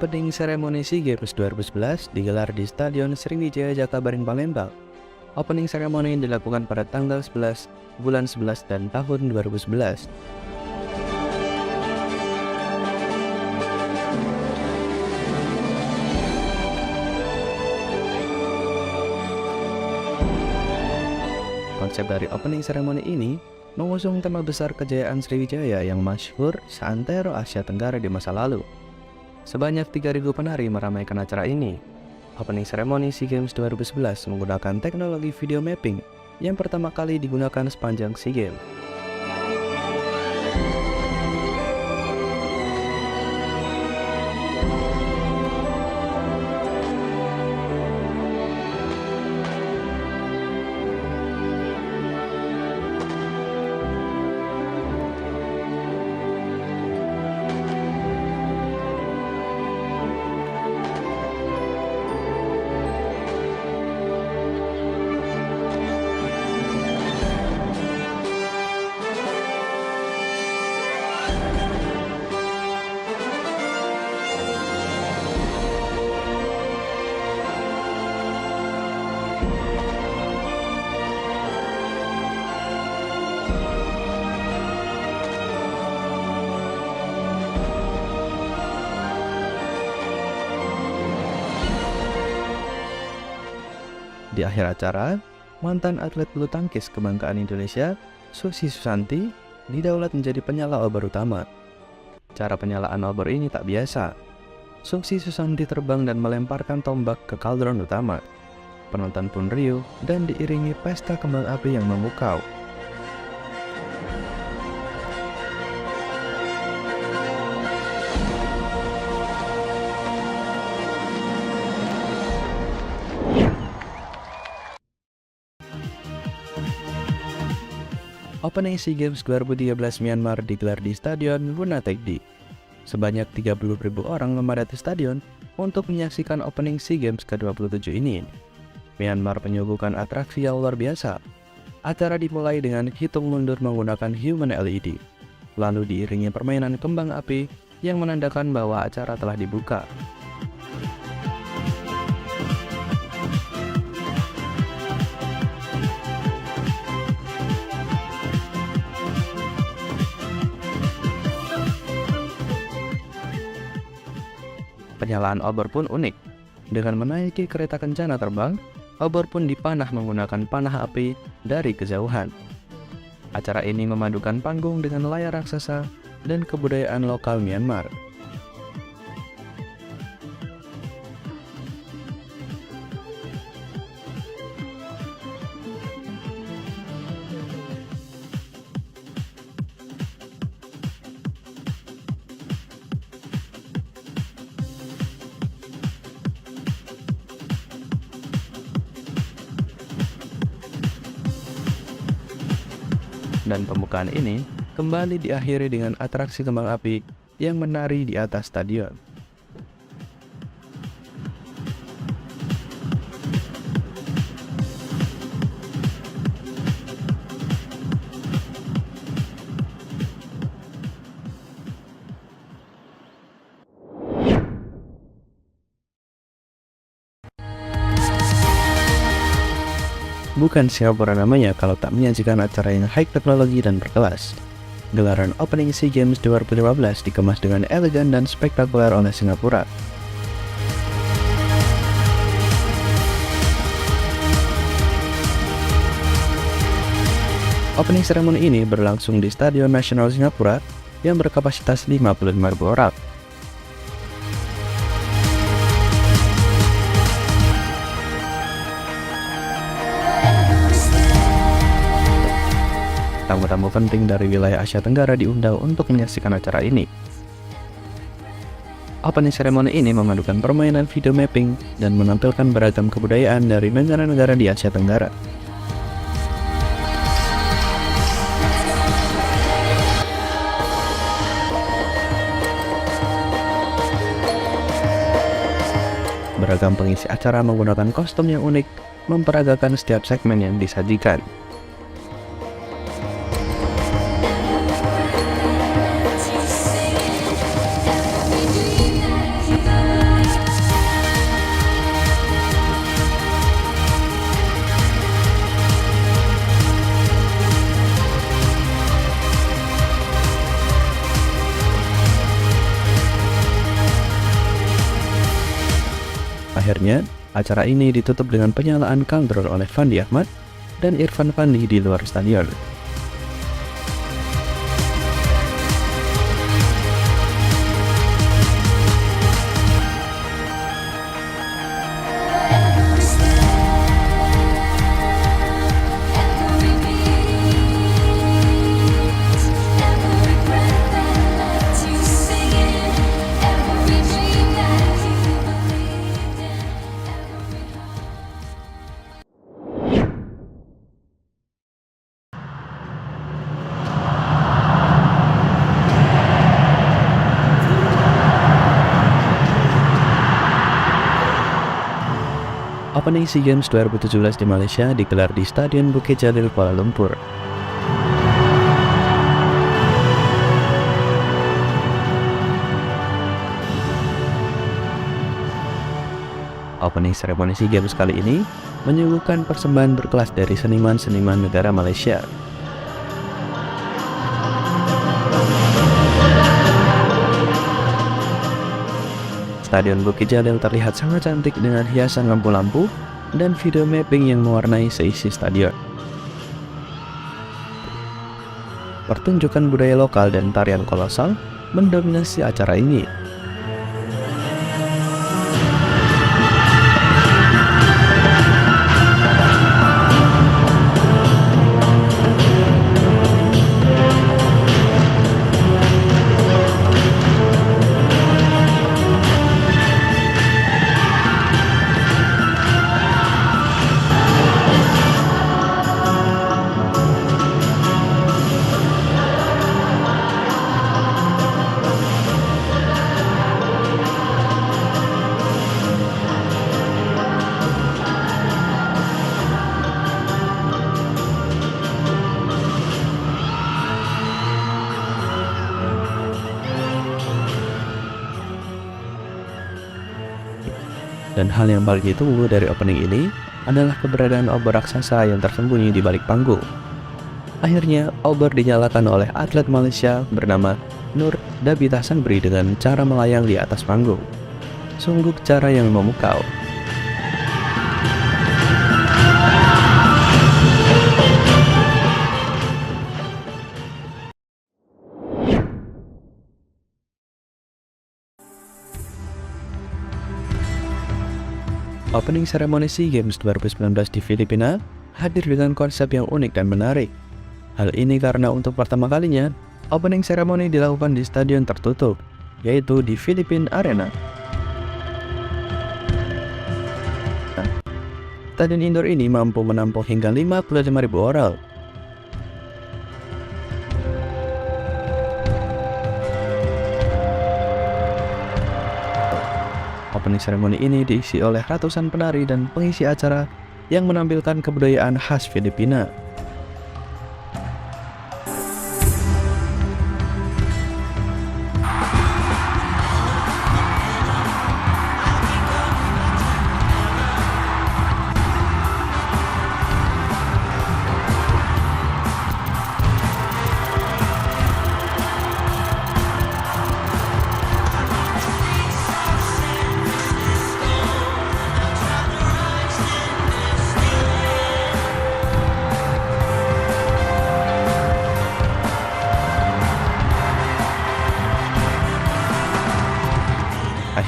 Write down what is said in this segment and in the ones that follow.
Opening Ceremony SEA Games 2011 digelar di Stadion Sriwijaya Jakabaring Palembang. Opening Ceremony dilakukan pada tanggal 11 bulan 11 dan tahun 2011. Konsep dari opening ceremony ini mengusung tema besar kejayaan Sriwijaya yang masyhur seantero Asia Tenggara di masa lalu. Sebanyak 3.000 penari meramaikan acara ini. Opening ceremony SEA Games 2011 menggunakan teknologi video mapping yang pertama kali digunakan sepanjang SEA Games. Di akhir acara, mantan atlet bulu tangkis kebanggaan Indonesia, Susi Susanti, didaulat menjadi penyala obor utama. Cara penyalaan obor ini tak biasa. Susi Susanti terbang dan melemparkan tombak ke kaldron utama. Penonton pun riuh dan diiringi pesta kembang api yang memukau. Opening SEA Games 2013 Myanmar digelar di Stadion Bunatekdi. Sebanyak 30.000 orang memadati stadion untuk menyaksikan opening SEA Games ke-27 ini. Myanmar menyuguhkan atraksi yang luar biasa. Acara dimulai dengan hitung mundur menggunakan Human LED, lalu diiringi permainan kembang api yang menandakan bahwa acara telah dibuka. Penyalaan obor pun unik. Dengan menaiki kereta kencana terbang, obor pun dipanah menggunakan panah api dari kejauhan. Acara ini memadukan panggung dengan layar raksasa dan kebudayaan lokal Myanmar. Dan pembukaan ini kembali diakhiri dengan atraksi kembang api yang menari di atas stadion. Bukan siapa namanya kalau tak menyajikan acara yang high teknologi dan berkelas. Gelaran Opening SEA Games 2015 dikemas dengan elegan dan spektakuler oleh Singapura. Opening ceremony ini berlangsung di Stadion Nasional Singapura yang berkapasitas 55.000 orang. Tamu-tamu penting dari wilayah Asia Tenggara diundang untuk menyaksikan acara ini. Opening ceremony ini memadukan permainan video mapping dan menampilkan beragam kebudayaan dari negara-negara di Asia Tenggara. Beragam pengisi acara menggunakan kostum yang unik, memperagakan setiap segmen yang disajikan. Acara ini ditutup dengan penyalaan countdown oleh Fandi Ahmad dan Irfan Fandi di luar stadion. Opening SEA Games 2017 di Malaysia digelar di Stadion Bukit Jalil, Kuala Lumpur. Opening seremoni SEA Games kali ini menyuguhkan persembahan berkelas dari seniman-seniman negara Malaysia. Stadion Bukit Jalil terlihat sangat cantik dengan hiasan lampu-lampu dan video mapping yang mewarnai seisi stadion. Pertunjukan budaya lokal dan tarian kolosal mendominasi acara ini. Dan hal yang paling ditunggu dari opening ini adalah keberadaan obor raksasa yang tersembunyi di balik panggung. Akhirnya, obor dinyalakan oleh atlet Malaysia bernama Nur Dabita Sanbri dengan cara melayang di atas panggung. Sungguh cara yang memukau. Opening seremoni SEA Games 2019 di Filipina hadir dengan konsep yang unik dan menarik. Hal ini karena untuk pertama kalinya, opening seremoni dilakukan di stadion tertutup, yaitu di Philippine Arena. Stadion indoor ini mampu menampung hingga 55.000 orang. Opening ceremony ini diisi oleh ratusan penari dan pengisi acara yang menampilkan kebudayaan khas Filipina.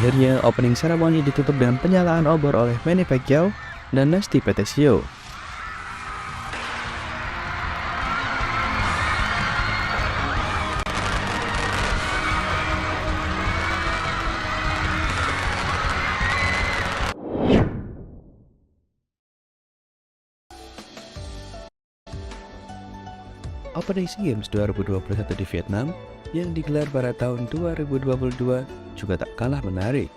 Akhirnya, opening ceremony ditutup dengan penyalaan obor oleh Manny Pacquiao dan Nasty Petecio. Opening SEA Games 2021 di Vietnam yang digelar pada tahun 2022 juga tak kalah menarik.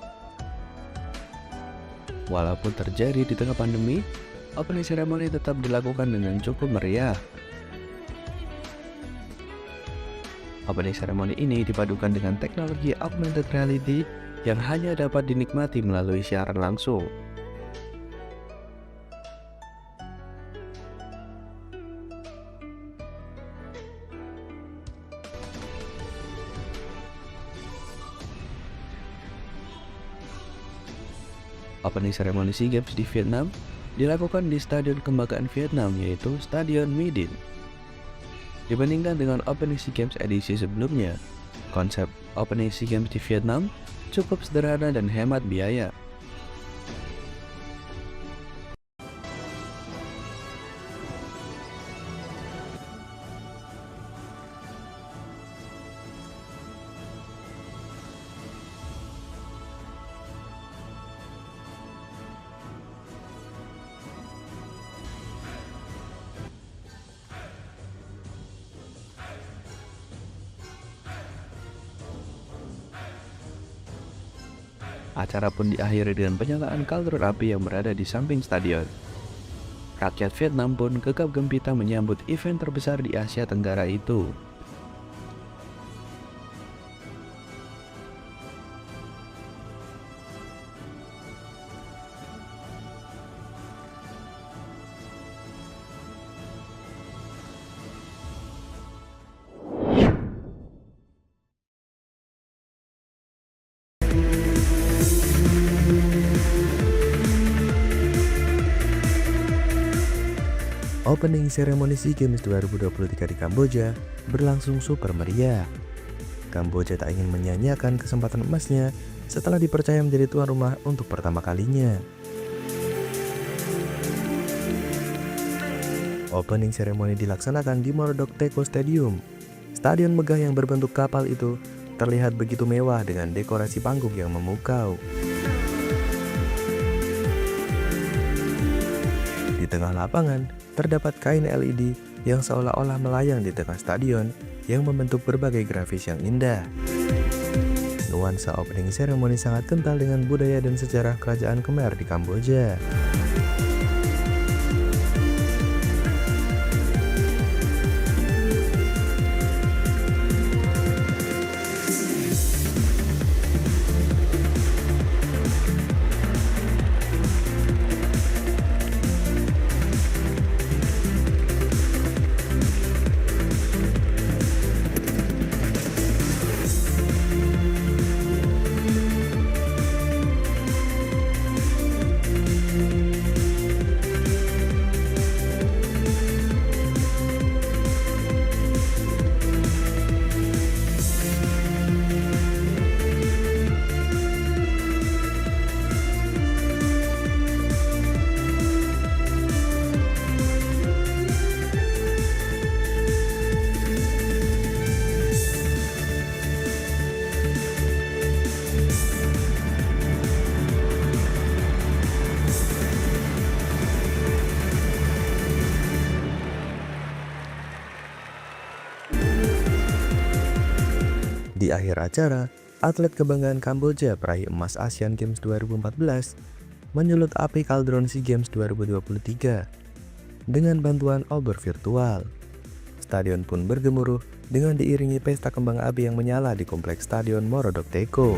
Walaupun terjadi di tengah pandemi, opening ceremony tetap dilakukan dengan cukup meriah. Opening ceremony ini dipadukan dengan teknologi augmented reality yang hanya dapat dinikmati melalui siaran langsung. Opening ceremony SEA Games di Vietnam dilakukan di Stadion Kebanggaan Vietnam, yaitu Stadion My Dinh. Dibandingkan dengan opening SEA Games edisi sebelumnya, konsep opening SEA Games di Vietnam cukup sederhana dan hemat biaya. Acara pun diakhiri dengan penyalaan kaldron api yang berada di samping stadion. Rakyat Vietnam pun gegap gempita menyambut event terbesar di Asia Tenggara itu. Opening ceremony SEA Games 2023 di Kamboja berlangsung super meriah. Kamboja tak ingin menyia-nyiakan kesempatan emasnya setelah dipercaya menjadi tuan rumah untuk pertama kalinya. Opening ceremony dilaksanakan di Morodok Teko Stadium. Stadion megah yang berbentuk kapal itu terlihat begitu mewah dengan dekorasi panggung yang memukau. Di tengah lapangan, terdapat kain LED yang seolah-olah melayang di tengah stadion yang membentuk berbagai grafis yang indah. Nuansa opening ceremony sangat kental dengan budaya dan sejarah kerajaan Khmer di Kamboja. Di akhir acara, atlet kebanggaan Kamboja peraih emas Asian Games 2014 menyulut api kaldron SEA Games 2023 dengan bantuan obor virtual. Stadion pun bergemuruh dengan diiringi pesta kembang api yang menyala di kompleks Stadion Morodok Teko.